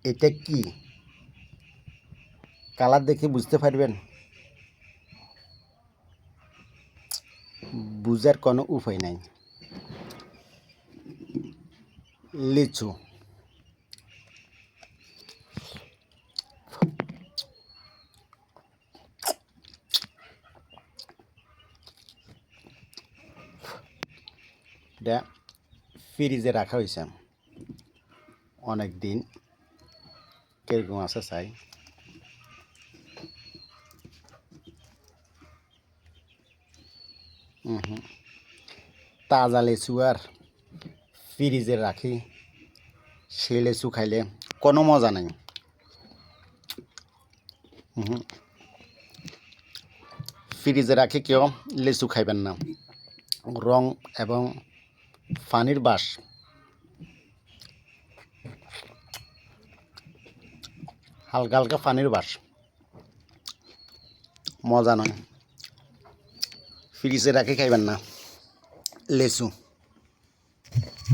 এটা কি? কালার দেখে বুঝতে পারবেন? বুঝার কোনো উপায় নাই। লিচু। এটা ফ্রিজে রাখা হয়েছে অনেক দিন। কিরকম আছে চাই। তাজা লিচু আর ফ্রিজে রাখি সে লিচু খাইলে কোনো মজা নেই। ফ্রিজে রাখি কেউ লিচু খাইবেন না। রং এবং পানির বাস হালকা হালকা পানির বাস মজা নয়। ফ্রিজে রাখি খাইবেন না লিচু।